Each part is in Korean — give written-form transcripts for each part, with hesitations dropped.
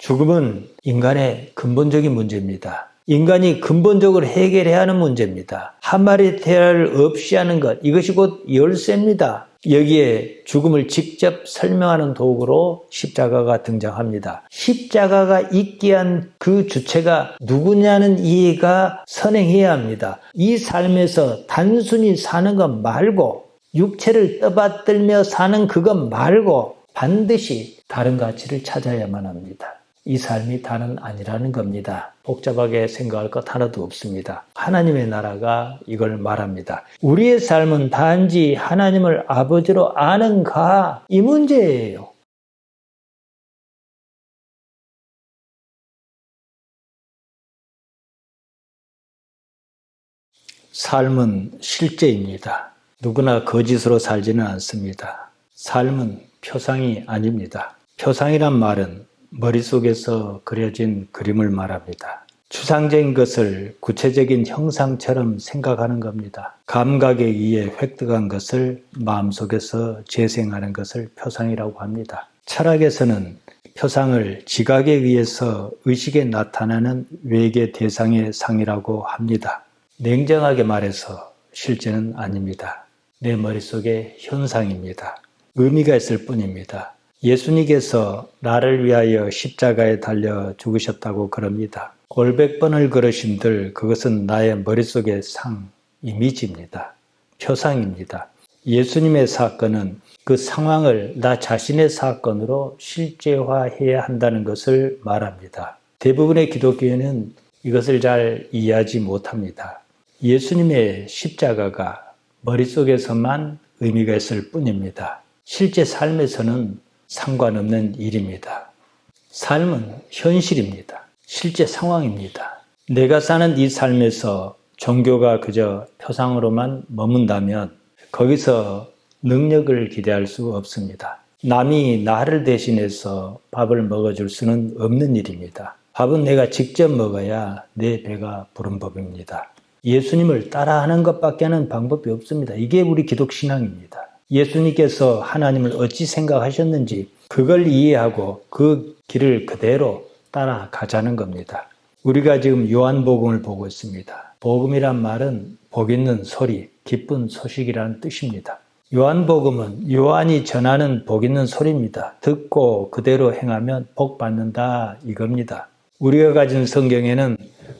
죽음은 인간의 근본적인 문제입니다. 인간이 근본적으로 해결해야 하는 문제입니다. 한 마리 태아를 없이 하는 것, 이것이 곧 열쇠입니다. 여기에 죽음을 직접 설명하는 도구로 십자가가 등장합니다. 십자가가 있게 한 그 주체가 누구냐는 이해가 선행해야 합니다. 이 삶에서 단순히 사는 것 말고 육체를 떠받들며 사는 그것 말고 반드시 다른 가치를 찾아야만 합니다. 이 삶이 다는 아니라는 겁니다. 복잡하게 생각할 것 하나도 없습니다. 하나님의 나라가 이걸 말합니다. 우리의 삶은 단지 하나님을 아버지로 아는가? 이 문제예요. 삶은 실제입니다. 누구나 거짓으로 살지는 않습니다. 삶은 표상이 아닙니다. 표상이란 말은 머릿속에서 그려진 그림을 말합니다. 추상적인 것을 구체적인 형상처럼 생각하는 겁니다. 감각에 의해 획득한 것을 마음속에서 재생하는 것을 표상이라고 합니다. 철학에서는 표상을 지각에 의해서 의식에 나타나는 외계 대상의 상이라고 합니다. 냉정하게 말해서 실제는 아닙니다. 내 머릿속의 현상입니다. 의미가 있을 뿐입니다. 예수님께서 나를 위하여 십자가에 달려 죽으셨다고 그럽니다. 골백번을 걸으신들 그것은 나의 머릿속의 상, 이미지입니다. 표상입니다. 예수님의 사건은 그 상황을 나 자신의 사건으로 실제화해야 한다는 것을 말합니다. 대부분의 기독교인은 이것을 잘 이해하지 못합니다. 예수님의 십자가가 머릿속에서만 의미가 있을 뿐입니다. 실제 삶에서는 상관없는 일입니다. 삶은 현실입니다. 실제 상황입니다. 내가 사는 이 삶에서 종교가 그저 표상으로만 머문다면 거기서 능력을 기대할 수 없습니다. 남이 나를 대신해서 밥을 먹어줄 수는 없는 일입니다. 밥은 내가 직접 먹어야 내 배가 부른 법입니다. 예수님을 따라하는 것밖에 하는 방법이 없습니다. 이게 우리 기독신앙입니다. 예수님께서 하나님을 어찌 생각하셨는지 그걸 이해하고 그 길을 그대로 따라가자는 겁니다. 우리가 지금 요한복음을 보고 있습니다. 복음이란 말은 복 있는 소리, 기쁜 소식이라는 뜻입니다. 요한복음은 요한이 전하는 복 있는 소리입니다. 듣고 그대로 행하면 복 받는다 이겁니다. 우리가 가진 성경에는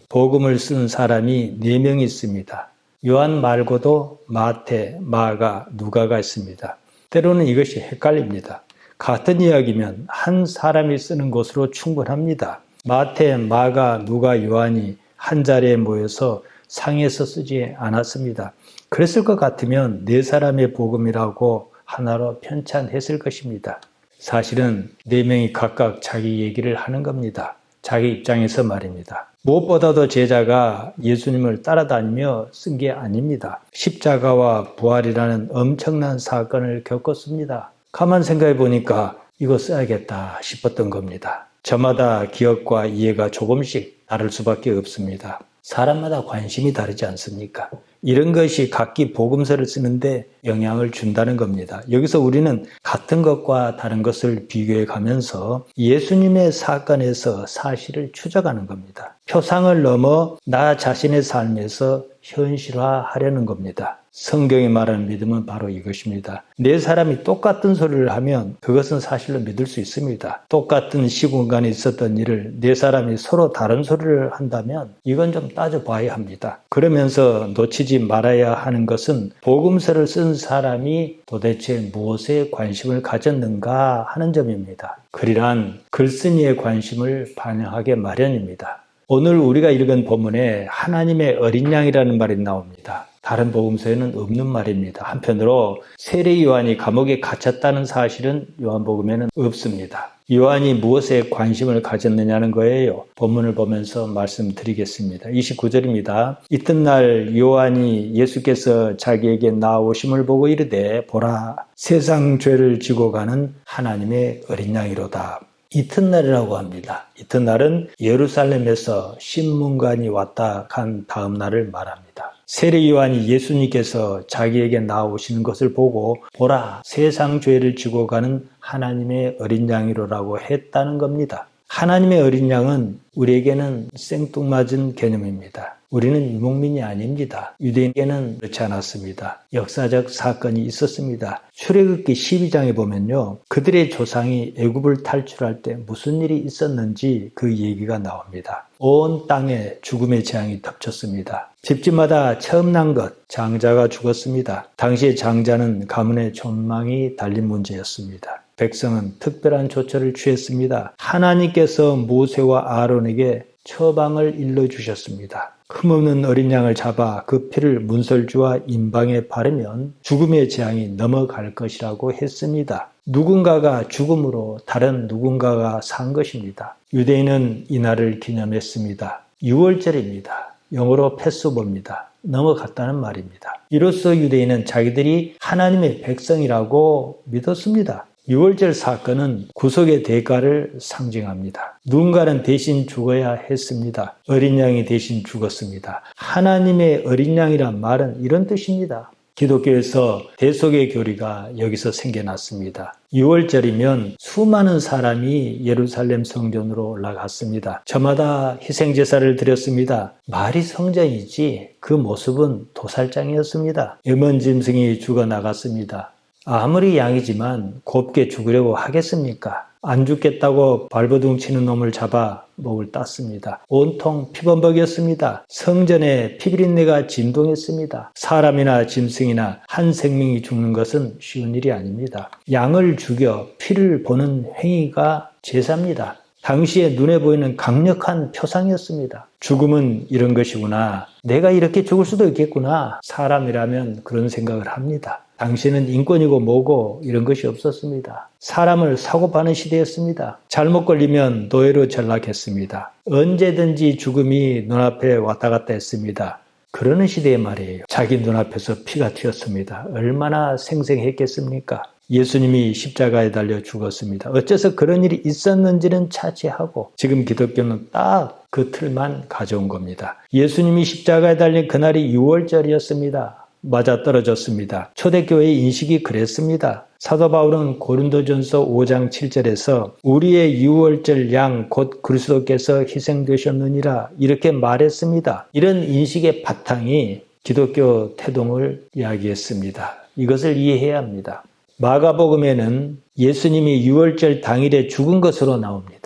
복음을 쓴 사람이 4명이 있습니다. 요한 말고도 마태, 마가, 누가가 있습니다. 때로는 이것이 헷갈립니다. 같은 이야기면 한 사람이 쓰는 것으로 충분합니다. 마태, 마가, 누가, 요한이 한 자리에 모여서 상에서 쓰지 않았습니다. 그랬을 것 같으면 4사람의 복음이라고 하나로 편찬했을 것입니다. 사실은 4명이 각각 자기 얘기를 하는 겁니다. 자기 입장에서 말입니다. 무엇보다도 제자가 예수님을 따라다니며 쓴 게 아닙니다. 십자가와 부활이라는 엄청난 사건을 겪었습니다. 가만 생각해 보니까 이거 써야겠다 싶었던 겁니다. 저마다 기억과 이해가 조금씩 다를 수밖에 없습니다. 사람마다 관심이 다르지 않습니까? 이런 것이 각기 복음서를 쓰는데 영향을 준다는 겁니다. 여기서 우리는 같은 것과 다른 것을 비교해 가면서 예수님의 사건에서 사실을 추적하는 겁니다. 표상을 넘어 나 자신의 삶에서 현실화하려는 겁니다. 성경이 말하는 믿음은 바로 이것입니다. 4사람이 똑같은 소리를 하면 그것은 사실로 믿을 수 있습니다. 똑같은 시공간에 있었던 일을 4사람이 서로 다른 소리를 한다면 이건 좀 따져봐야 합니다. 그러면서 놓치지 말아야 하는 것은 복음서를 쓴 사람이 도대체 무엇에 관심을 가졌는가 하는 점입니다. 글이란 글쓴이의 관심을 반영하게 마련입니다. 오늘 우리가 읽은 본문에 하나님의 어린 양이라는 말이 나옵니다. 다른 복음서에는 없는 말입니다. 한편으로 세례 요한이 감옥에 갇혔다는 사실은 요한복음에는 없습니다. 요한이 무엇에 관심을 가졌느냐는 거예요. 본문을 보면서 말씀드리겠습니다. 29절입니다. 이튿날 요한이 예수께서 자기에게 나오심을 보고 이르되 보라 세상 죄를 지고 가는 하나님의 어린 양이로다. 이튿날이라고 합니다. 이튿날은 예루살렘에서 신문관이 왔다 간 다음 날을 말합니다. 세례 요한이 예수님께서 자기에게 나오시는 것을 보고 보라 세상 죄를 지고 가는 하나님의 어린 양이로라고 했다는 겁니다. 하나님의 어린 양은 우리에게는 생뚱맞은 개념입니다. 우리는 유목민이 아닙니다. 유대인에게는 그렇지 않았습니다. 역사적 사건이 있었습니다. 출애굽기 12장에 보면요, 그들의 조상이 애굽을 탈출할 때 무슨 일이 있었는지 그 얘기가 나옵니다. 온 땅에 죽음의 재앙이 덮쳤습니다. 집집마다 처음 난 것, 장자가 죽었습니다. 당시의 장자는 가문의 존망이 달린 문제였습니다. 백성은 특별한 조처를 취했습니다. 하나님께서 모세와 아론에게 처방을 일러주셨습니다. 흠없는 어린 양을 잡아 그 피를 문설주와 임방에 바르면 죽음의 재앙이 넘어갈 것이라고 했습니다. 누군가가 죽음으로 다른 누군가가 산 것입니다. 유대인은 이날을 기념했습니다. 6월절입니다. 영어로 패스오버입니다. 넘어갔다는 말입니다. 이로써 유대인은 자기들이 하나님의 백성이라고 믿었습니다. 6월절 사건은 구속의 대가를 상징합니다. 누군가는 대신 죽어야 했습니다. 어린 양이 대신 죽었습니다. 하나님의 어린 양이란 말은 이런 뜻입니다. 기독교에서 대속의 교리가 여기서 생겨났습니다. 6월절이면 수많은 사람이 예루살렘 성전으로 올라갔습니다. 저마다 희생제사를 드렸습니다. 말이 성전이지 그 모습은 도살장이었습니다. 염원 짐승이 죽어나갔습니다. 아무리 양이지만 곱게 죽으려고 하겠습니까? 안 죽겠다고 발버둥 치는 놈을 잡아 목을 땄습니다. 온통 피범벅이었습니다. 성전에 피비린내가 진동했습니다. 사람이나 짐승이나 한 생명이 죽는 것은 쉬운 일이 아닙니다. 양을 죽여 피를 보는 행위가 제사입니다. 당시에 눈에 보이는 강력한 표상이었습니다. 죽음은 이런 것이구나. 내가 이렇게 죽을 수도 있겠구나. 사람이라면 그런 생각을 합니다. 당시에는 인권이고 뭐고 이런 것이 없었습니다. 사람을 사고파는 시대였습니다. 잘못 걸리면 노예로 전락했습니다. 언제든지 죽음이 눈앞에 왔다 갔다 했습니다. 그러는 시대의 말이에요. 자기 눈앞에서 피가 튀었습니다. 얼마나 생생했겠습니까? 예수님이 십자가에 달려 죽었습니다. 어째서 그런 일이 있었는지는 차치하고 지금 기독교는 딱 그 틀만 가져온 겁니다. 예수님이 십자가에 달린 그날이 6월절이었습니다. 맞아떨어졌습니다. 초대교회의 인식이 그랬습니다. 사도 바울은 고린도전서 5장 7절에서 우리의 6월절 양 곧 그리스도께서 희생되셨느니라 이렇게 말했습니다. 이런 인식의 바탕이 기독교 태동을 이야기했습니다. 이것을 이해해야 합니다. 마가복음에는 예수님이 6월절 당일에 죽은 것으로 나옵니다.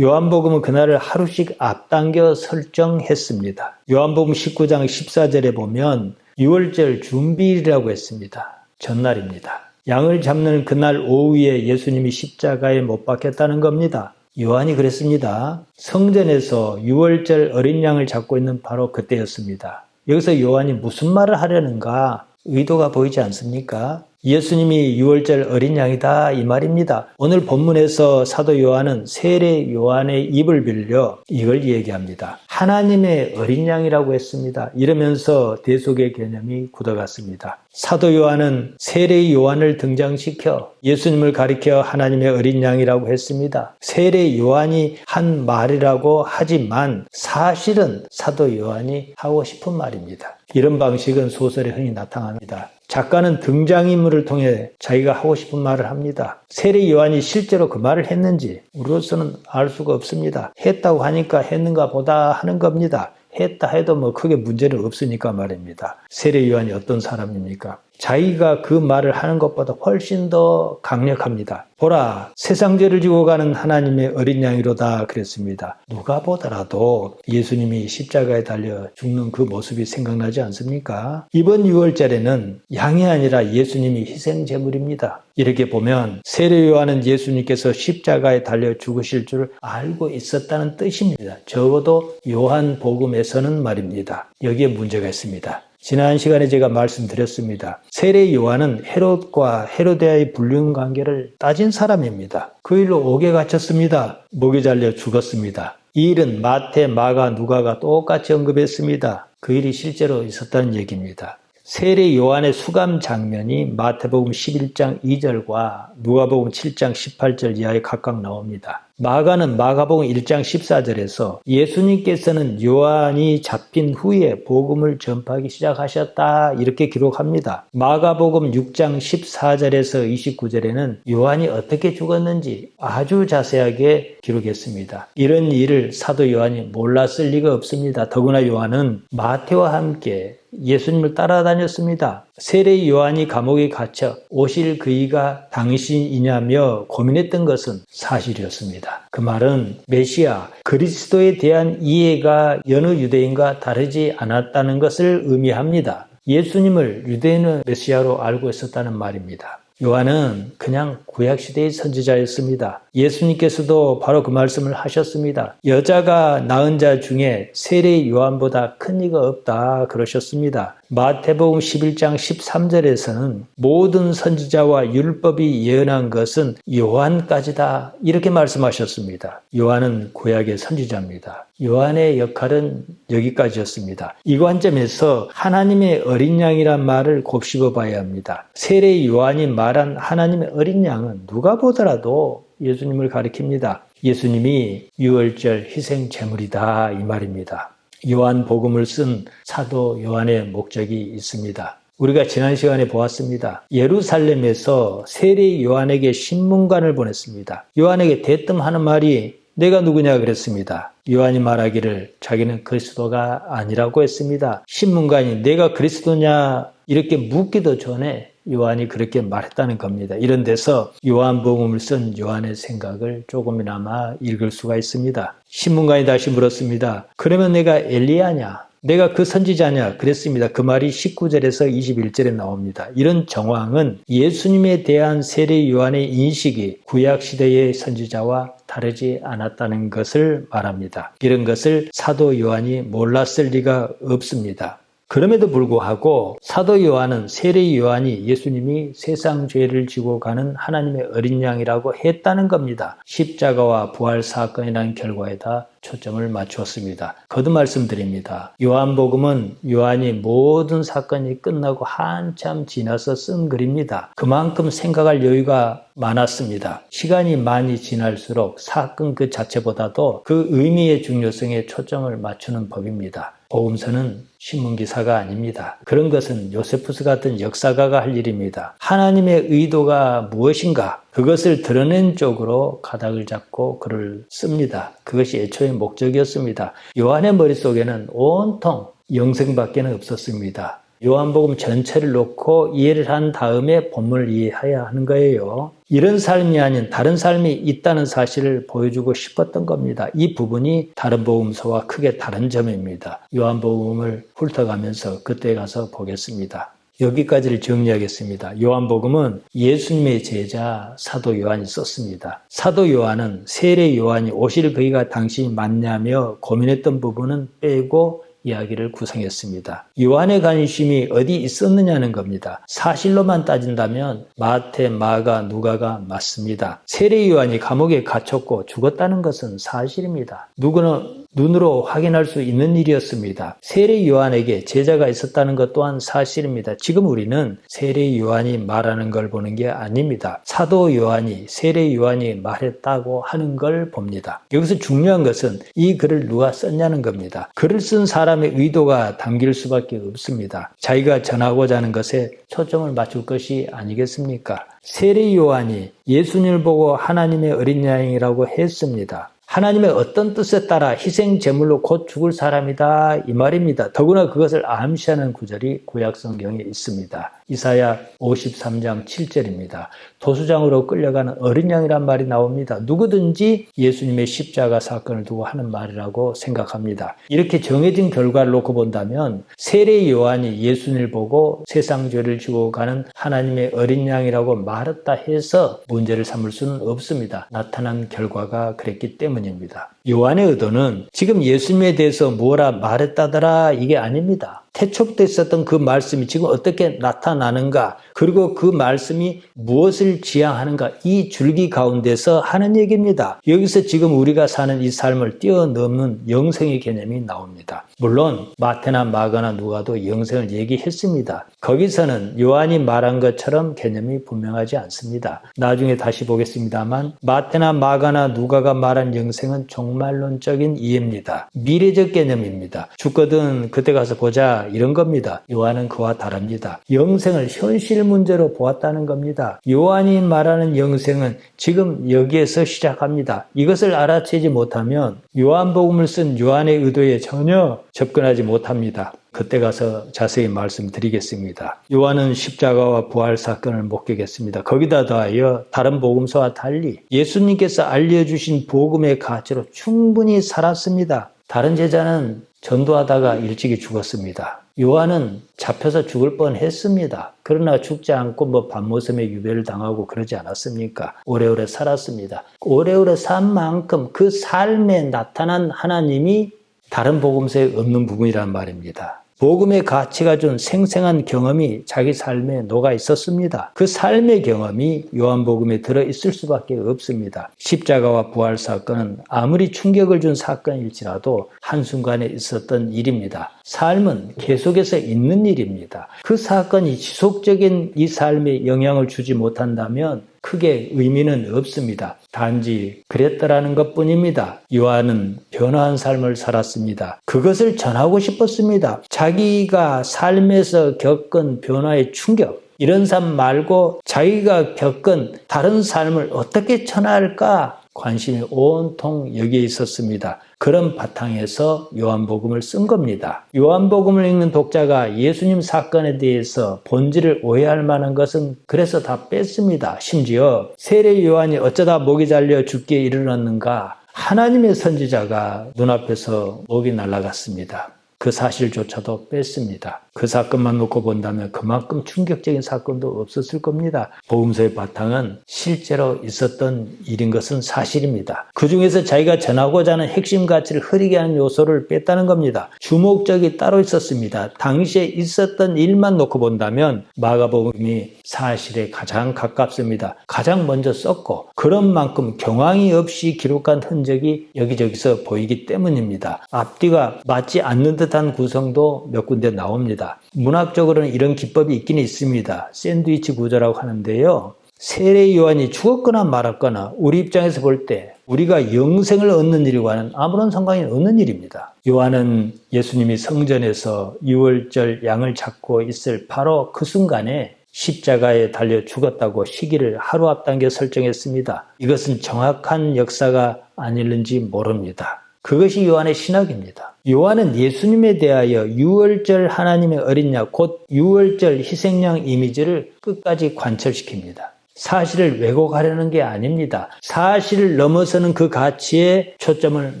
요한복음은 그날을 하루씩 앞당겨 설정했습니다. 요한복음 19장 14절에 보면 6월절 준비일이라고 했습니다. 전날입니다. 양을 잡는 그날 오후에 예수님이 십자가에 못 박혔다는 겁니다. 요한이 그랬습니다. 성전에서 6월절 어린 양을 잡고 있는 바로 그때였습니다. 여기서 요한이 무슨 말을 하려는가 의도가 보이지 않습니까? 예수님이 6월절 어린 양이다 이 말입니다. 오늘 본문에서 사도 요한은 세례 요한의 입을 빌려 이걸 얘기합니다. 하나님의 어린 양이라고 했습니다. 이러면서 대속의 개념이 굳어갔습니다. 사도 요한은 세례 요한을 등장시켜 예수님을 가리켜 하나님의 어린 양이라고 했습니다. 세례 요한이 한 말이라고 하지만 사실은 사도 요한이 하고 싶은 말입니다. 이런 방식은 소설에 흔히 나타납니다. 작가는 등장인물을 통해 자기가 하고 싶은 말을 합니다. 세례 요한이 실제로 그 말을 했는지 우리로서는 알 수가 없습니다. 했다고 하니까 했는가 보다 하는 겁니다. 했다 해도 뭐 크게 문제는 없으니까 말입니다. 세례 요한이 어떤 사람입니까? 자기가 그 말을 하는 것보다 훨씬 더 강력합니다. 보라, 세상 죄를 지고 가는 하나님의 어린 양이로다 그랬습니다. 누가 보더라도 예수님이 십자가에 달려 죽는 그 모습이 생각나지 않습니까? 이번 6월절에는 양이 아니라 예수님이 희생제물입니다. 이렇게 보면 세례 요한은 예수님께서 십자가에 달려 죽으실 줄 알고 있었다는 뜻입니다. 적어도 요한복음에서는 말입니다. 여기에 문제가 있습니다. 지난 시간에 제가 말씀드렸습니다. 세례 요한은 헤롯과 헤로데아의 불륜 관계를 따진 사람입니다. 그 일로 옥에 갇혔습니다. 목에 잘려 죽었습니다. 이 일은 마태, 마가, 누가가 똑같이 언급했습니다. 그 일이 실제로 있었다는 얘기입니다. 세례 요한의 수감 장면이 마태복음 11장 2절과 누가복음 7장 18절 이하에 각각 나옵니다. 마가는 마가복음 1장 14절에서 예수님께서는 요한이 잡힌 후에 복음을 전파하기 시작하셨다 이렇게 기록합니다. 마가복음 6장 14절에서 29절에는 요한이 어떻게 죽었는지 아주 자세하게 기록했습니다. 이런 일을 사도 요한이 몰랐을 리가 없습니다. 더구나 요한은 마태와 함께 예수님을 따라다녔습니다. 세례 요한이 감옥에 갇혀 오실 그이가 당신이냐며 고민했던 것은 사실이었습니다. 그 말은 메시아 그리스도에 대한 이해가 여느 유대인과 다르지 않았다는 것을 의미합니다. 예수님을 유대인의 메시아로 알고 있었다는 말입니다. 요한은 그냥 구약시대의 선지자였습니다. 예수님께서도 바로 그 말씀을 하셨습니다. 여자가 낳은 자 중에 세례 요한보다 큰 이가 없다 그러셨습니다. 마태복음 11장 13절에서는 모든 선지자와 율법이 예언한 것은 요한까지다 이렇게 말씀하셨습니다. 요한은 구약의 선지자입니다. 요한의 역할은 여기까지였습니다. 이 관점에서 하나님의 어린 양이란 말을 곱씹어 봐야 합니다. 세례 요한이 말한 하나님의 어린 양은 누가 보더라도 예수님을 가리킵니다. 예수님이 유월절 희생 제물이다 이 말입니다. 요한 복음을 쓴 사도 요한의 목적이 있습니다. 우리가 지난 시간에 보았습니다. 예루살렘에서 세례 요한에게 신문관을 보냈습니다. 요한에게 대뜸 하는 말이 내가 누구냐 그랬습니다. 요한이 말하기를 자기는 그리스도가 아니라고 했습니다. 신문관이 내가 그리스도냐 이렇게 묻기도 전에 요한이 그렇게 말했다는 겁니다. 이런 데서 요한복음을 쓴 요한의 생각을 조금이나마 읽을 수가 있습니다. 신문관이 다시 물었습니다. 그러면 내가 엘리야냐? 내가 그 선지자냐? 그랬습니다. 그 말이 19절에서 21절에 나옵니다. 이런 정황은 예수님에 대한 세례 요한의 인식이 구약시대의 선지자와 다르지 않았다는 것을 말합니다. 이런 것을 사도 요한이 몰랐을 리가 없습니다. 그럼에도 불구하고 사도 요한은 세례 요한이 예수님이 세상 죄를 지고 가는 하나님의 어린 양이라고 했다는 겁니다. 십자가와 부활 사건이라는 결과에다 초점을 맞추었습니다. 거듭 말씀드립니다. 요한복음은 요한이 모든 사건이 끝나고 한참 지나서 쓴 글입니다. 그만큼 생각할 여유가 많았습니다. 시간이 많이 지날수록 사건 그 자체보다도 그 의미의 중요성에 초점을 맞추는 법입니다. 복음서는 신문기사가 아닙니다. 그런 것은 요세푸스 같은 역사가가 할 일입니다. 하나님의 의도가 무엇인가 그것을 드러낸 쪽으로 가닥을 잡고 글을 씁니다. 그것이 애초의 목적이었습니다. 요한의 머릿속에는 온통 영생밖에 없었습니다. 요한복음 전체를 놓고 이해를 한 다음에 본문을 이해해야 하는 거예요. 이런 삶이 아닌 다른 삶이 있다는 사실을 보여주고 싶었던 겁니다. 이 부분이 다른 복음서와 크게 다른 점입니다. 요한복음을 훑어가면서 그때 가서 보겠습니다. 여기까지를 정리하겠습니다. 요한복음은 예수님의 제자 사도 요한이 썼습니다. 사도 요한은 세례 요한이 오실 그이가 당신이 맞냐며 고민했던 부분은 빼고 이야기를 구성했습니다. 요한의 관심이 어디 있었느냐는 겁니다. 사실로만 따진다면 마태, 마가, 누가가 맞습니다. 세례 요한이 감옥에 갇혔고 죽었다는 것은 사실입니다. 누구나 눈으로 확인할 수 있는 일이었습니다. 세례 요한에게 제자가 있었다는 것 또한 사실입니다. 지금 우리는 세례 요한이 말하는 걸 보는 게 아닙니다. 사도 요한이 세례 요한이 말했다고 하는 걸 봅니다. 여기서 중요한 것은 이 글을 누가 썼냐는 겁니다. 글을 쓴 사람의 의도가 담길 수밖에 없습니다. 자기가 전하고자 하는 것에 초점을 맞출 것이 아니겠습니까? 세례 요한이 예수님을 보고 하나님의 어린 양이라고 했습니다. 하나님의 어떤 뜻에 따라 희생 제물로 곧 죽을 사람이다 이 말입니다. 더구나 그것을 암시하는 구절이 구약 성경에 있습니다. 이사야 53장 7절입니다. 도수장으로 끌려가는 어린 양이란 말이 나옵니다. 누구든지 예수님의 십자가 사건을 두고 하는 말이라고 생각합니다. 이렇게 정해진 결과를 놓고 본다면 세례 요한이 예수님을 보고 세상 죄를 지고 가는 하나님의 어린 양이라고 말했다 해서 문제를 삼을 수는 없습니다. 나타난 결과가 그랬기 때문입니다. 요한의 의도는 지금 예수님에 대해서 뭐라 말했다더라 이게 아닙니다. 태초부터 있었던 그 말씀이 지금 어떻게 나타나는가, 그리고 그 말씀이 무엇을 지향하는가, 이 줄기 가운데서 하는 얘기입니다. 여기서 지금 우리가 사는 이 삶을 뛰어넘는 영생의 개념이 나옵니다. 물론 마태나 마가나 누가도 영생을 얘기했습니다. 거기서는 요한이 말한 것처럼 개념이 분명하지 않습니다. 나중에 다시 보겠습니다만 마태나 마가나 누가가 말한 영생은 종말론적인 이해입니다. 미래적 개념입니다. 죽거든 그때 가서 보자 이런 겁니다. 요한은 그와 다릅니다. 영생을 현실 문제로 보았다는 겁니다. 요한이 말하는 영생은 지금 여기에서 시작합니다. 이것을 알아채지 못하면 요한복음을 쓴 요한의 의도에 전혀 접근하지 못합니다. 그때 가서 자세히 말씀드리겠습니다. 요한은 십자가와 부활 사건을 목격했습니다. 거기다 더하여 다른 복음서와 달리 예수님께서 알려주신 복음의 가치로 충분히 살았습니다. 다른 제자는 전도하다가 일찍이 죽었습니다. 요한은 잡혀서 죽을 뻔했습니다. 그러나 죽지 않고 밤모섬에 유배를 당하고 그러지 않았습니까? 오래오래 살았습니다. 오래오래 산 만큼 그 삶에 나타난 하나님이 다른 복음서에 없는 부분이란 말입니다. 복음의 가치가 준 생생한 경험이 자기 삶에 녹아 있었습니다. 그 삶의 경험이 요한복음에 들어있을 수밖에 없습니다. 십자가와 부활 사건은 아무리 충격을 준 사건일지라도 한순간에 있었던 일입니다. 삶은 계속해서 있는 일입니다. 그 사건이 지속적인 이 삶에 영향을 주지 못한다면 크게 의미는 없습니다. 단지 그랬더라는 것뿐입니다. 요한은 변화한 삶을 살았습니다. 그것을 전하고 싶었습니다. 자기가 삶에서 겪은 변화의 충격, 이런 삶 말고 자기가 겪은 다른 삶을 어떻게 전할까 관심이 온통 여기에 있었습니다. 그런 바탕에서 요한복음을 쓴 겁니다. 요한복음을 읽는 독자가 예수님 사건에 대해서 본질을 오해할 만한 것은 그래서 다 뺐습니다. 심지어 세례 요한이 어쩌다 목이 잘려 죽기에 이르렀는가, 하나님의 선지자가 눈앞에서 목이 날아갔습니다. 그 사실조차도 뺐습니다. 그 사건만 놓고 본다면 그만큼 충격적인 사건도 없었을 겁니다. 복음서의 바탕은 실제로 있었던 일인 것은 사실입니다. 그 중에서 자기가 전하고자 하는 핵심 가치를 흐리게 하는 요소를 뺐다는 겁니다. 주목적이 따로 있었습니다. 당시에 있었던 일만 놓고 본다면 마가복음이 사실에 가장 가깝습니다. 가장 먼저 썼고 그런 만큼 경황이 없이 기록한 흔적이 여기저기서 보이기 때문입니다. 앞뒤가 맞지 않는 듯한 구성도 몇 군데 나옵니다. 문학적으로는 이런 기법이 있긴 있습니다. 샌드위치 구조라고 하는데요. 세례 요한이 죽었거나 말았거나 우리 입장에서 볼 때 우리가 영생을 얻는 일과는 아무런 상관이 없는 일입니다. 요한은 예수님이 성전에서 유월절 양을 잡고 있을 바로 그 순간에 십자가에 달려 죽었다고 시기를 하루 앞당겨 설정했습니다. 이것은 정확한 역사가 아닐는지 모릅니다. 그것이 요한의 신학입니다. 요한은 예수님에 대하여 유월절 하나님의 어린 양, 곧 유월절 희생양 이미지를 끝까지 관철시킵니다. 사실을 왜곡하려는 게 아닙니다. 사실을 넘어서는 그 가치에 초점을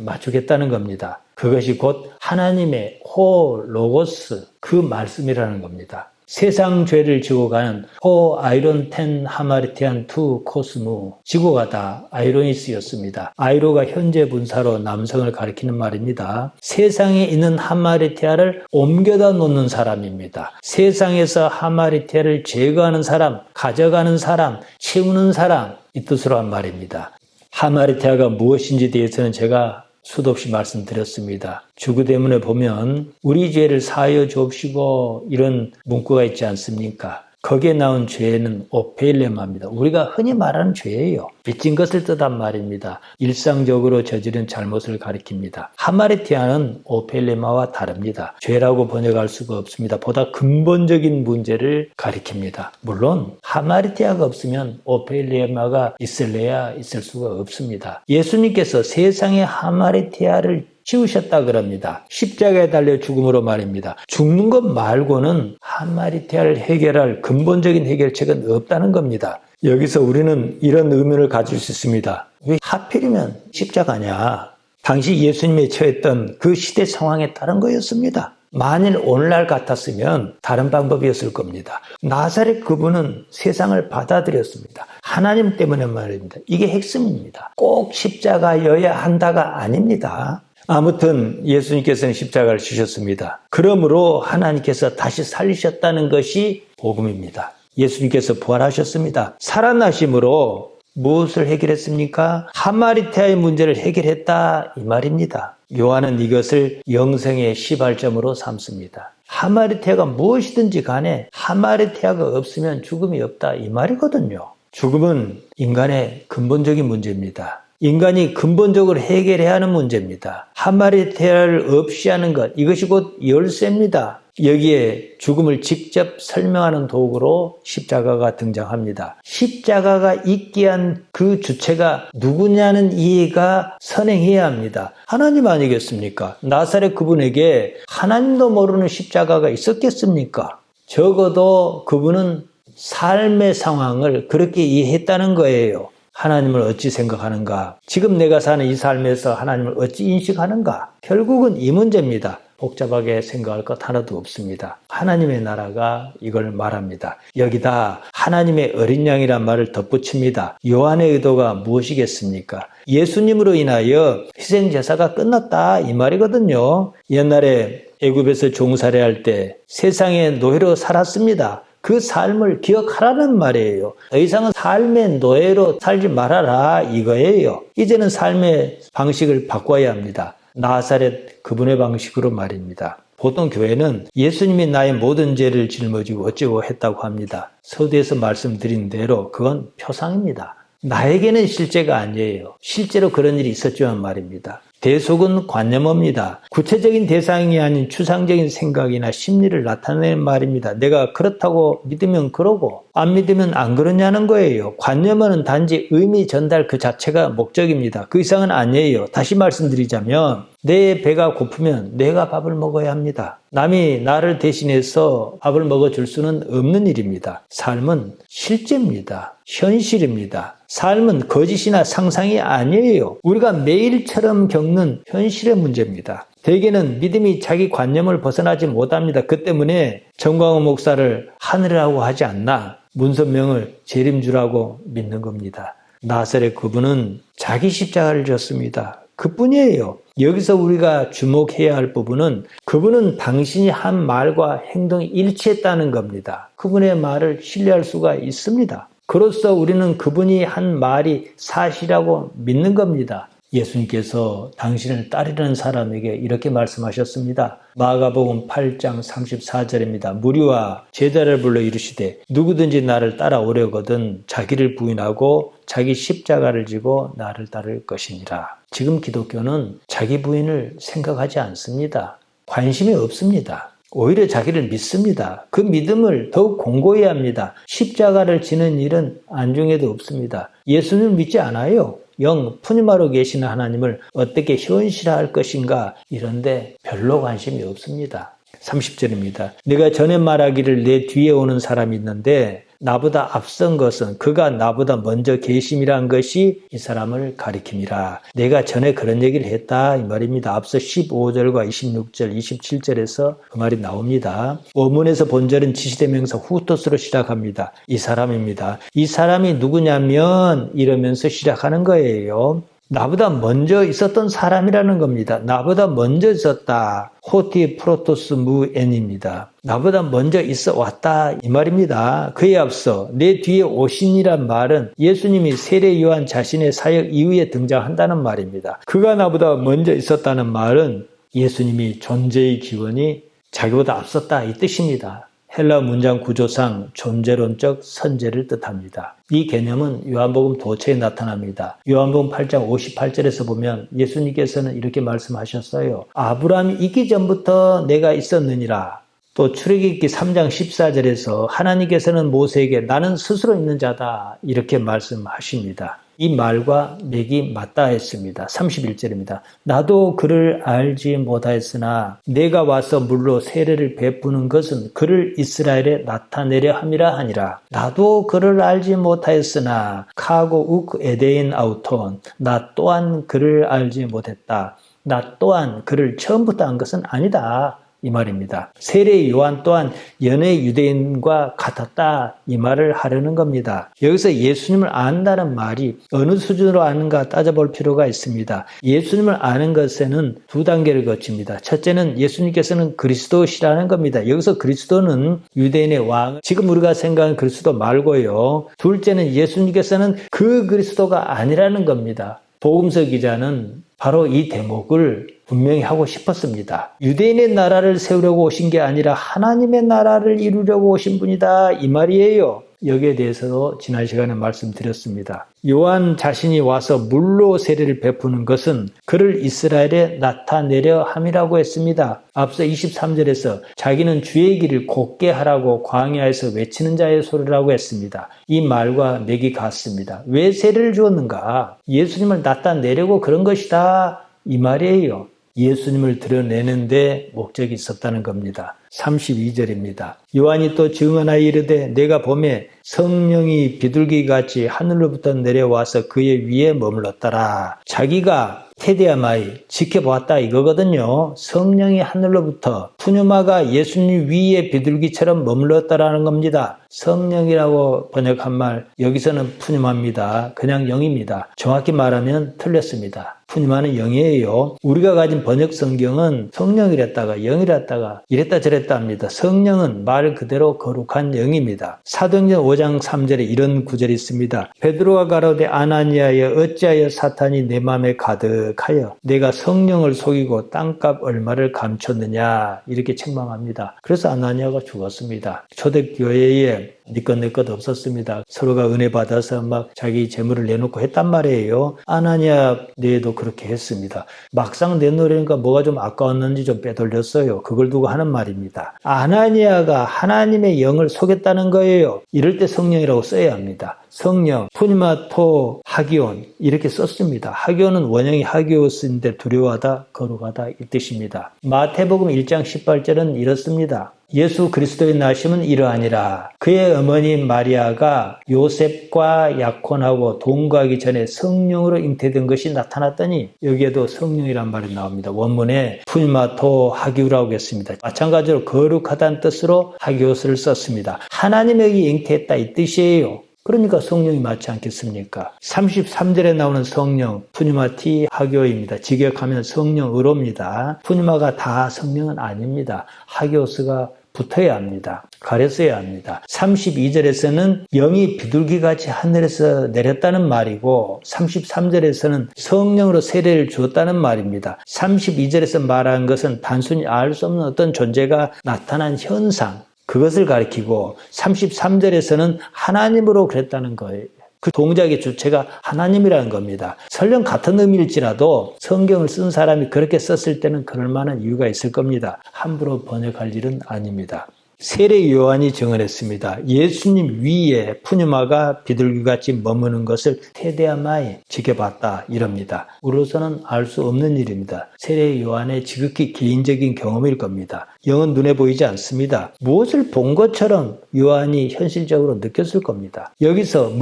맞추겠다는 겁니다. 그것이 곧 하나님의 호 로고스, 그 말씀이라는 겁니다. 세상 죄를 지고 가는 호 아이론 텐 하마르티안 투 코스무, 지고 가다 아이로니스였습니다. 아이로가 현재 분사로 남성을 가리키는 말입니다. 세상에 있는 하마르티아를 옮겨다 놓는 사람입니다. 세상에서 하마르티아를 제거하는 사람, 가져가는 사람, 채우는 사람, 이 뜻으로 한 말입니다. 하마르티아가 무엇인지 대해서는 제가 수도 없이 말씀드렸습니다. 주구대문에 보면 우리 죄를 사하여 주옵시고 이런 문구가 있지 않습니까? 거기에 나온 죄는 오페일레마입니다. 우리가 흔히 말하는 죄예요. 빚진 것을 뜻한 말입니다. 일상적으로 저지른 잘못을 가리킵니다. 하마르티아는 오페일레마와 다릅니다. 죄라고 번역할 수가 없습니다. 보다 근본적인 문제를 가리킵니다. 물론 하마르티아가 없으면 오페일레마가 있을래야 있을 수가 없습니다. 예수님께서 세상의 하마르티아를 지우셨다 그럽니다. 십자가에 달려 죽음으로 말입니다. 죽는 것 말고는 하마르티아를 해결할 근본적인 해결책은 없다는 겁니다. 여기서 우리는 이런 의문을 가질 수 있습니다. 왜 하필이면 십자가냐? 당시 예수님이 처했던 그 시대 상황에 따른 거였습니다. 만일 오늘날 같았으면 다른 방법이었을 겁니다. 나사렛 그분은 세상을 받아들였습니다. 하나님 때문에 말입니다. 이게 핵심입니다. 꼭 십자가여야 한다가 아닙니다. 아무튼 예수님께서는 십자가를 지셨습니다. 그러므로 하나님께서 다시 살리셨다는 것이 복음입니다. 예수님께서 부활하셨습니다. 살아나심으로 무엇을 해결했습니까? 하마리테아의 문제를 해결했다 이 말입니다. 요한은 이것을 영생의 시발점으로 삼습니다. 하마리테아가 무엇이든지 간에 하마리테아가 없으면 죽음이 없다 이 말이거든요. 죽음은 인간의 근본적인 문제입니다. 인간이 근본적으로 해결해야 하는 문제입니다. 하마리테아를 없이 하는 것, 이것이 곧 열쇠입니다. 여기에 죽음을 직접 설명하는 도구로 십자가가 등장합니다. 십자가가 있게 한 그 주체가 누구냐는 이해가 선행해야 합니다. 하나님 아니겠습니까? 나사렛 그분에게 하나님도 모르는 십자가가 있었겠습니까? 적어도 그분은 삶의 상황을 그렇게 이해했다는 거예요. 하나님을 어찌 생각하는가? 지금 내가 사는 이 삶에서 하나님을 어찌 인식하는가? 결국은 이 문제입니다. 복잡하게 생각할 것 하나도 없습니다. 하나님의 나라가 이걸 말합니다. 여기다 하나님의 어린 양이란 말을 덧붙입니다. 요한의 의도가 무엇이겠습니까? 예수님으로 인하여 희생제사가 끝났다 이 말이거든요. 옛날에 애굽에서 종살이할 때 세상의 노예로 살았습니다. 그 삶을 기억하라는 말이에요. 더 이상은 삶의 노예로 살지 말아라 이거예요. 이제는 삶의 방식을 바꿔야 합니다. 나사렛 그분의 방식으로 말입니다. 보통 교회는 예수님이 나의 모든 죄를 짊어지고 어쩌고 했다고 합니다. 서두에서 말씀드린 대로 그건 표상입니다. 나에게는 실제가 아니에요. 실제로 그런 일이 있었지만 말입니다. 대속은 관념입니다. 구체적인 대상이 아닌 추상적인 생각이나 심리를 나타내는 말입니다. 내가 그렇다고 믿으면 그러고 안 믿으면 안 그러냐는 거예요. 관념은 단지 의미 전달 그 자체가 목적입니다. 그 이상은 아니에요. 다시 말씀드리자면 내 배가 고프면 내가 밥을 먹어야 합니다. 남이 나를 대신해서 밥을 먹어줄 수는 없는 일입니다. 삶은 실제입니다. 현실입니다. 삶은 거짓이나 상상이 아니에요. 우리가 매일처럼 겪는 현실의 문제입니다. 대개는 믿음이 자기 관념을 벗어나지 못합니다. 그 때문에 정광훈 목사를 하늘이라고 하지 않나 문선명을 재림주라고 믿는 겁니다. 나사렛 그분은 자기 십자가를 졌습니다. 그뿐이에요. 여기서 우리가 주목해야 할 부분은 그분은 당신이 한 말과 행동이 일치했다는 겁니다. 그분의 말을 신뢰할 수가 있습니다. 그로써 우리는 그분이 한 말이 사실이라고 믿는 겁니다. 예수님께서 당신을 따르는 사람에게 이렇게 말씀하셨습니다. 마가복음 8장 34절입니다. 무리와 제자를 불러 이르시되 누구든지 나를 따라오려거든 자기를 부인하고 자기 십자가를 지고 나를 따를 것이니라. 지금 기독교는 자기 부인을 생각하지 않습니다. 관심이 없습니다. 오히려 자기를 믿습니다. 그 믿음을 더욱 공고히 합니다. 십자가를 지는 일은 안중에도 없습니다. 예수님을 믿지 않아요. 영 푸니마로 계시는 하나님을 어떻게 현실화할 것인가 이런데 별로 관심이 없습니다. 30절입니다. 내가 전에 말하기를 내 뒤에 오는 사람이 있는데 나보다 앞선 것은 그가 나보다 먼저 계심이란 것이 이 사람을 가리킴이라. 내가 전에 그런 얘기를 했다 이 말입니다. 앞서 15절과 26절, 27절에서 그 말이 나옵니다. 원문에서 본절은 지시대명사 후토스로 시작합니다. 이 사람입니다. 이 사람이 누구냐면 이러면서 시작하는 거예요. 나보다 먼저 있었던 사람이라는 겁니다. 나보다 먼저 있었다. 호티 프로토스 무엔입니다. 나보다 먼저 있어 왔다 이 말입니다. 그에 앞서 내 뒤에 오신이란 말은 예수님이 세례 요한 자신의 사역 이후에 등장한다는 말입니다. 그가 나보다 먼저 있었다는 말은 예수님이 존재의 기원이 자기보다 앞섰다 이 뜻입니다. 헬라 문장 구조상 존재론적 선제를 뜻합니다. 이 개념은 요한복음 도처에 나타납니다. 요한복음 8장 58절에서 보면 예수님께서는 이렇게 말씀하셨어요. 아브라함이 있기 전부터 내가 있었느니라. 또 출애굽기 3장 14절에서 하나님께서는 모세에게 나는 스스로 있는 자다 이렇게 말씀하십니다. 이 말과 맥이 맞다 했습니다. 31절입니다. 나도 그를 알지 못하였으나 내가 와서 물로 세례를 베푸는 것은 그를 이스라엘에 나타내려 함이라 하니라. 나도 그를 알지 못하였으나 카고 우크 에데인 아우톤 나 또한 그를 알지 못했다. 나 또한 그를 처음부터 안 것은 아니다. 이 말입니다. 세례 요한 또한 연애 유대인과 같았다 이 말을 하려는 겁니다. 여기서 예수님을 안다는 말이 어느 수준으로 아는가 따져볼 필요가 있습니다. 예수님을 아는 것에는 두 단계를 거칩니다. 첫째는 예수님께서는 그리스도시라는 겁니다. 여기서 그리스도는 유대인의 왕, 지금 우리가 생각하는 그리스도 말고요. 둘째는 예수님께서는 그 그리스도가 아니라는 겁니다. 복음서 기자는 바로 이 대목을 분명히 하고 싶었습니다. 유대인의 나라를 세우려고 오신 게 아니라 하나님의 나라를 이루려고 오신 분이다 이 말이에요. 여기에 대해서도 지난 시간에 말씀드렸습니다. 요한 자신이 와서 물로 세례를 베푸는 것은 그를 이스라엘에 나타내려 함이라고 했습니다. 앞서 23절에서 자기는 주의 길을 곧게 하라고 광야에서 외치는 자의 소리라고 했습니다. 이 말과 맥이 같습니다. 왜 세례를 주었는가? 예수님을 나타내려고 그런 것이다 이 말이에요. 예수님을 드러내는데 목적이 있었다는 겁니다. 32절입니다. 요한이 또 증언하여 이르되 내가 보매 성령이 비둘기같이 하늘로부터 내려와서 그의 위에 머물렀더라. 자기가 테디아마이 지켜보았다 이거거든요. 성령이 하늘로부터 푸뉴마가 예수님 위에 비둘기처럼 머물렀다라는 겁니다. 성령이라고 번역한 말 여기서는 푸뉴마입니다. 그냥 영입니다. 정확히 말하면 틀렸습니다. 푸뉴마는 영이에요. 우리가 가진 번역 성경은 성령이랬다가 영이랬다가 이랬다 저랬다 합니다. 성령은 말 그대로 거룩한 영입니다. 사도행전 5장 3절에 이런 구절이 있습니다. 베드로가 가로되 아나니아여 어찌하여 사탄이 내 마음에 가득하여 내가 성령을 속이고 땅값 얼마를 감췄느냐 이렇게 책망합니다. 그래서 아나니아가 죽었습니다. 초대교회에 네 것 내 것 없었습니다. 서로가 은혜 받아서 막 자기 재물을 내놓고 했단 말이에요. 아나니아 내에도 그렇게 했습니다. 막상 내놓으려니까 뭐가 좀 아까웠는지 좀 빼돌렸어요. 그걸 두고 하는 말입니다. 아나니아가 하나님의 영을 속였다는 거예요. 이럴 때 성령이라고 써야 합니다. 성령, 푸니마토, 하기온 이렇게 썼습니다. 하기온은 원형이 하기오스인데 두려워하다, 거룩하다 이 뜻입니다. 마태복음 1장 18절은 이렇습니다. 예수 그리스도의 나심은 이러하니라. 그의 어머니 마리아가 요셉과 약혼하고 동거하기 전에 성령으로 잉태된 것이 나타났더니 여기에도 성령이란 말이 나옵니다. 원문에 푸니마토 하기우라고 했습니다. 마찬가지로 거룩하다는 뜻으로 하기오스를 썼습니다. 하나님에게 잉태했다 이 뜻이에요. 그러니까 성령이 맞지 않겠습니까? 33절에 나오는 성령, 푸니마티 하교입니다. 직역하면 성령으로입니다. 푸니마가 다 성령은 아닙니다. 하교스가 붙어야 합니다. 가렸어야 합니다. 32절에서는 영이 비둘기같이 하늘에서 내렸다는 말이고 33절에서는 성령으로 세례를 주었다는 말입니다. 32절에서 말한 것은 단순히 알 수 없는 어떤 존재가 나타난 현상, 그것을 가리키고 33절에서는 하나님으로 그랬다는 거예요. 그 동작의 주체가 하나님이라는 겁니다. 설령 같은 의미일지라도 성경을 쓴 사람이 그렇게 썼을 때는 그럴 만한 이유가 있을 겁니다. 함부로 번역할 일은 아닙니다. 세례 요한이 증언했습니다. 예수님 위에 푸뉴마가 비둘기같이 머무는 것을 테데아마이 지켜봤다 이럽니다. 우리로서는 알 수 없는 일입니다. 세례 요한의 지극히 개인적인 경험일 겁니다. 영은 눈에 보이지 않습니다. 무엇을 본 것처럼 요한이 현실적으로 느꼈을 겁니다. 여기서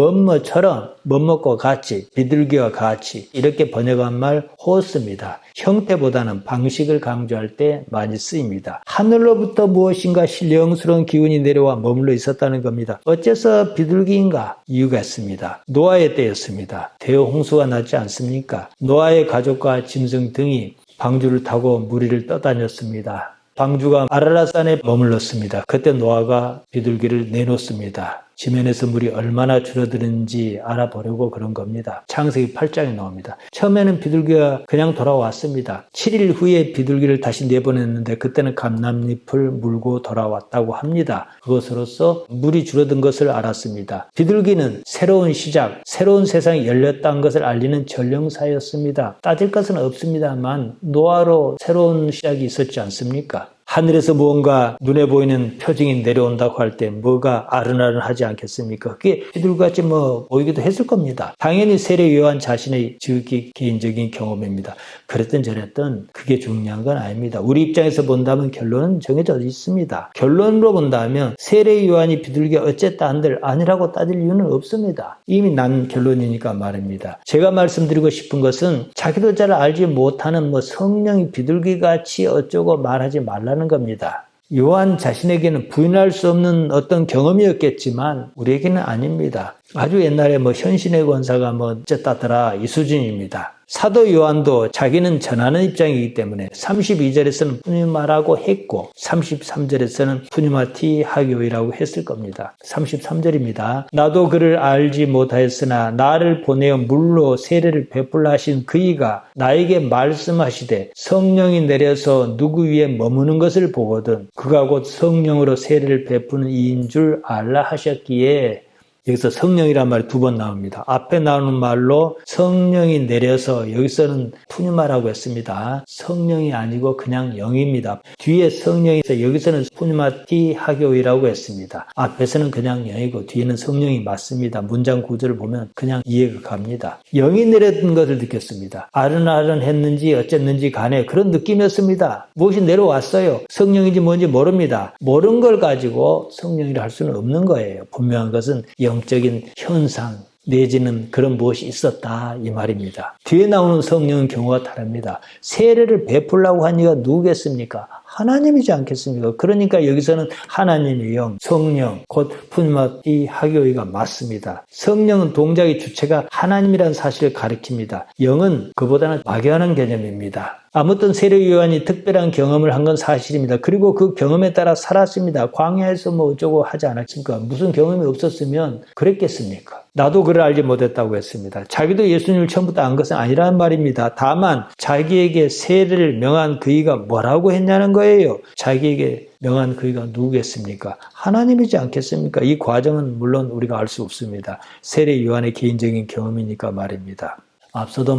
뭐뭐과 같이, 비둘기와 같이 이렇게 번역한 말 호스입니다. 형태보다는 방식을 강조할 때 많이 쓰입니다. 하늘로부터 무엇인가 신령스러운 기운이 내려와 머물러 있었다는 겁니다. 어째서 비둘기인가? 이유가 있습니다. 노아의 때였습니다. 대홍수가 났지 않습니까? 노아의 가족과 짐승 등이 방주를 타고 무리를 떠다녔습니다. 방주가 아라랏산에 머물렀습니다. 그때 노아가 비둘기를 내놓습니다. 지면에서 물이 얼마나 줄어드는지 알아보려고 그런 겁니다. 창세기 8장에 나옵니다. 처음에는 비둘기가 그냥 돌아왔습니다. 7일 후에 비둘기를 다시 내보냈는데 그때는 감람잎을 물고 돌아왔다고 합니다. 그것으로서 물이 줄어든 것을 알았습니다. 비둘기는 새로운 시작, 새로운 세상이 열렸다는 것을 알리는 전령사였습니다. 따질 것은 없습니다만 노아로 새로운 시작이 있었지 않습니까? 하늘에서 무언가 눈에 보이는 표징이 내려온다고 할 때 뭐가 아른아른하지 않겠습니까? 그게 비둘기같이 보이기도 했을 겁니다. 당연히 세례 요한 자신의 지극히 개인적인 경험입니다. 그랬든 저랬든 그게 중요한 건 아닙니다. 우리 입장에서 본다면 결론은 정해져 있습니다. 결론으로 본다면 세례 요한이 비둘기가 어쨌다 한들 아니라고 따질 이유는 없습니다. 이미 난 결론이니까 말입니다. 제가 말씀드리고 싶은 것은 자기도 잘 알지 못하는 성령이 비둘기같이 어쩌고 말하지 말라는 하는 겁니다. 요한 자신에게는 부인할 수 없는 어떤 경험이었겠지만 우리에게는 아닙니다. 아주 옛날에 현신의 권사가 어쨌다더라 이 수준입니다. 사도 요한도 자기는 전하는 입장이기 때문에 32절에서는 푸뉴마라고 했고 33절에서는 푸뉴마티 하교이라고 했을 겁니다. 33절입니다. 나도 그를 알지 못하였으나 나를 보내어 물로 세례를 베풀라 하신 그이가 나에게 말씀하시되 성령이 내려서 누구 위에 머무는 것을 보거든 그가 곧 성령으로 세례를 베푸는 이인 줄 알라 하셨기에 여기서 성령이란 말이 2번 나옵니다. 앞에 나오는 말로 성령이 내려서 여기서는 푸뉴마라고 했습니다. 성령이 아니고 그냥 영입니다. 뒤에 성령이 있어 여기서는 푸뉴마티 하교이라고 했습니다. 앞에서는 그냥 영이고 뒤에는 성령이 맞습니다. 문장 구조를 보면 그냥 이해가 갑니다. 영이 내렸던 것을 느꼈습니다. 아른아른했는지 어쨌는지 간에 그런 느낌이었습니다. 무엇이 내려왔어요. 성령인지 뭔지 모릅니다. 모르는 걸 가지고 성령이라 할 수는 없는 거예요. 분명한 것은 영적인 현상 내지는 그런 무엇이 있었다 이 말입니다. 뒤에 나오는 성령은 경우가 다릅니다. 세례를 베풀라고 한 이가 누구겠습니까? 하나님이지 않겠습니까? 그러니까 여기서는 하나님의 영, 성령, 곧 푸뉴마티 하교이가 맞습니다. 성령은 동작의 주체가 하나님이라는 사실을 가리킵니다. 영은 그보다는 막연한 개념입니다. 아무튼 세례 요한이 특별한 경험을 한 건 사실입니다. 그리고 그 경험에 따라 살았습니다. 광야에서 어쩌고 하지 않았습니까? 무슨 경험이 없었으면 그랬겠습니까? 나도 그를 알지 못했다고 했습니다. 자기도 예수님을 처음부터 안 것은 아니라는 말입니다. 다만 자기에게 세례를 명한 그이가 뭐라고 했냐는 거예요. 자기에게 명한 그이가 누구겠습니까? 하나님이지 않겠습니까? 이 과정은 물론 우리가 알 수 없습니다. 세례 요한의 개인적인 경험이니까 말입니다. 앞서도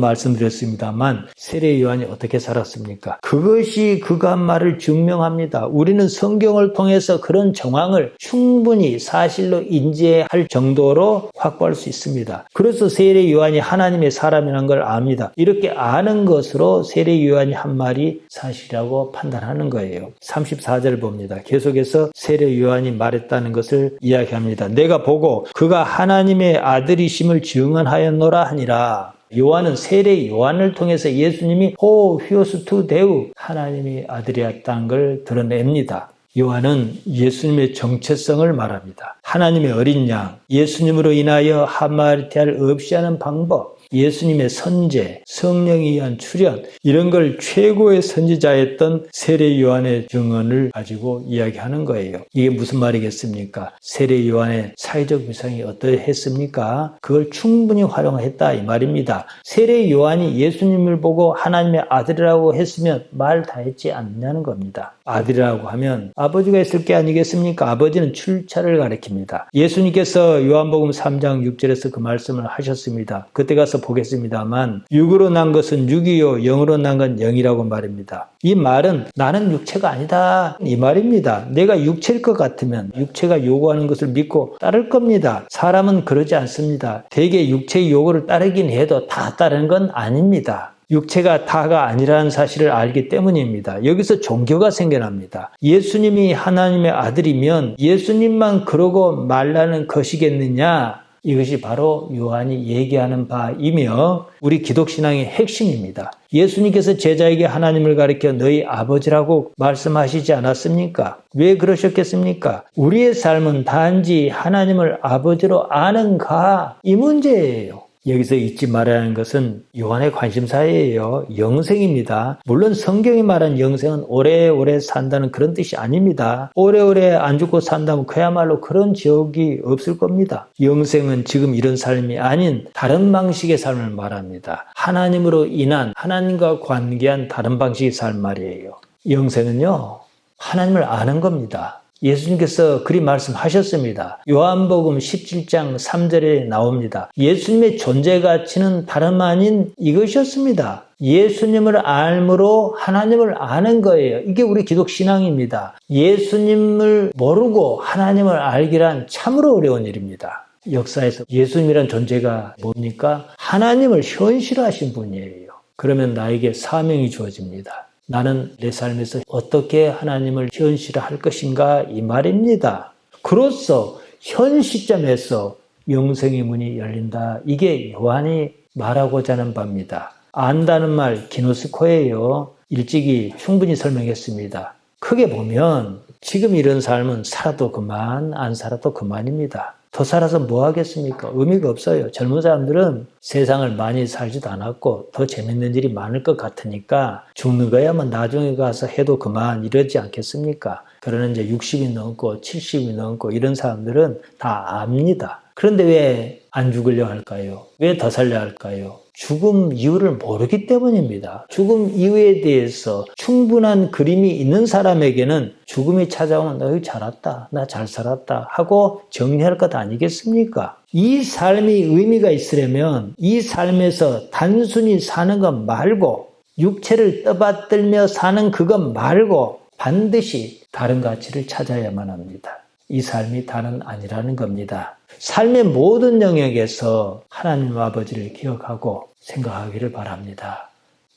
말씀드렸습니다만 세례 요한이 어떻게 살았습니까? 그것이 그가 한 말을 증명합니다. 우리는 성경을 통해서 그런 정황을 충분히 사실로 인지할 정도로 확보할 수 있습니다. 그래서 세례 요한이 하나님의 사람이라는 걸 압니다. 이렇게 아는 것으로 세례 요한이 한 말이 사실이라고 판단하는 거예요. 34절 봅니다. 계속해서 세례 요한이 말했다는 것을 이야기합니다. 내가 보고 그가 하나님의 아들이심을 증언하였노라 하니라. 요한은 세례 요한을 통해서 예수님이 호 휘오스투 데우 하나님의 아들이었다는 걸 드러냅니다. 요한은 예수님의 정체성을 말합니다. 하나님의 어린 양, 예수님으로 인하여 하마리티알 없이 하는 방법, 예수님의 선제, 성령에 의한 출현 이런 걸 최고의 선지자였던 세례 요한의 증언을 가지고 이야기하는 거예요. 이게 무슨 말이겠습니까? 세례 요한의 사회적 위상이 어떠했습니까? 그걸 충분히 활용했다 이 말입니다. 세례 요한이 예수님을 보고 하나님의 아들이라고 했으면 말 다 했지 않느냐는 겁니다. 아들이라고 하면 아버지가 있을 게 아니겠습니까? 아버지는 출처를 가리킵니다. 예수님께서 요한복음 3장 6절에서 그 말씀을 하셨습니다. 그때 가서 보겠습니다만 육으로 난 것은 육이요 영으로 난 건 영이라고 말입니다. 이 말은 나는 육체가 아니다 이 말입니다. 내가 육체일 것 같으면 육체가 요구하는 것을 믿고 따를 겁니다. 사람은 그러지 않습니다. 대개 육체의 요구를 따르긴 해도 다 따르는 건 아닙니다. 육체가 다가 아니라는 사실을 알기 때문입니다. 여기서 종교가 생겨납니다. 예수님이 하나님의 아들이면 예수님만 그러고 말라는 것이겠느냐? 이것이 바로 요한이 얘기하는 바이며 우리 기독신앙의 핵심입니다. 예수님께서 제자에게 하나님을 가리켜 너희 아버지라고 말씀하시지 않았습니까? 왜 그러셨겠습니까? 우리의 삶은 단지 하나님을 아버지로 아는가? 이 문제예요. 여기서 잊지 말아야 하는 것은 요한의 관심사예요. 영생입니다. 물론 성경이 말한 영생은 오래오래 산다는 그런 뜻이 아닙니다. 오래오래 안 죽고 산다면 그야말로 그런 지옥이 없을 겁니다. 영생은 지금 이런 삶이 아닌 다른 방식의 삶을 말합니다. 하나님으로 인한 하나님과 관계한 다른 방식의 삶 말이에요. 영생은요, 하나님을 아는 겁니다. 예수님께서 그리 말씀하셨습니다. 요한복음 17장 3절에 나옵니다. 예수님의 존재 가치는 다름 아닌 이것이었습니다. 예수님을 알므로 하나님을 아는 거예요. 이게 우리 기독 신앙입니다. 예수님을 모르고 하나님을 알기란 참으로 어려운 일입니다. 역사에서 예수님이란 존재가 뭡니까? 하나님을 현실화하신 분이에요. 그러면 나에게 사명이 주어집니다. 나는 내 삶에서 어떻게 하나님을 현실화할 것인가 이 말입니다. 그로써 현 시점에서 영생의 문이 열린다. 이게 요한이 말하고자 하는 바입니다. 안다는 말 기노스코예요. 일찍이 충분히 설명했습니다. 크게 보면 지금 이런 삶은 살아도 그만, 안 살아도 그만입니다. 더 살아서 뭐 하겠습니까? 의미가 없어요. 젊은 사람들은 세상을 많이 살지도 않았고 더 재밌는 일이 많을 것 같으니까 죽는 거야 뭐 나중에 가서 해도 그만 이러지 않겠습니까? 그러는 이제 60이 넘고 70이 넘고 이런 사람들은 다 압니다. 그런데 왜 안 죽으려 할까요? 왜 더 살려 할까요? 죽음 이유를 모르기 때문입니다. 죽음 이유에 대해서 충분한 그림이 있는 사람에게는 죽음이 찾아오면 너희 잘 왔다, 나 잘 살았다 하고 정리할 것 아니겠습니까? 이 삶이 의미가 있으려면 이 삶에서 단순히 사는 것 말고 육체를 떠받들며 사는 그것 말고 반드시 다른 가치를 찾아야만 합니다. 이 삶이 다는 아니라는 겁니다. 삶의 모든 영역에서 하나님 아버지를 기억하고 생각하기를 바랍니다.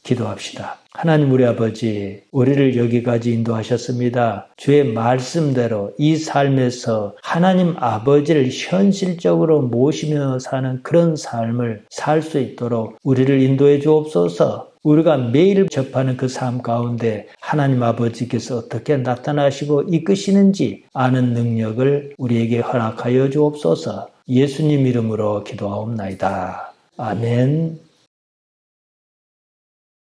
기도합시다. 하나님 우리 아버지, 우리를 여기까지 인도하셨습니다. 주의 말씀대로 이 삶에서 하나님 아버지를 현실적으로 모시며 사는 그런 삶을 살 수 있도록 우리를 인도해 주옵소서. 우리가 매일 접하는 그 삶 가운데 하나님 아버지께서 어떻게 나타나시고 이끄시는지 아는 능력을 우리에게 허락하여 주옵소서. 예수님 이름으로 기도하옵나이다. 아멘.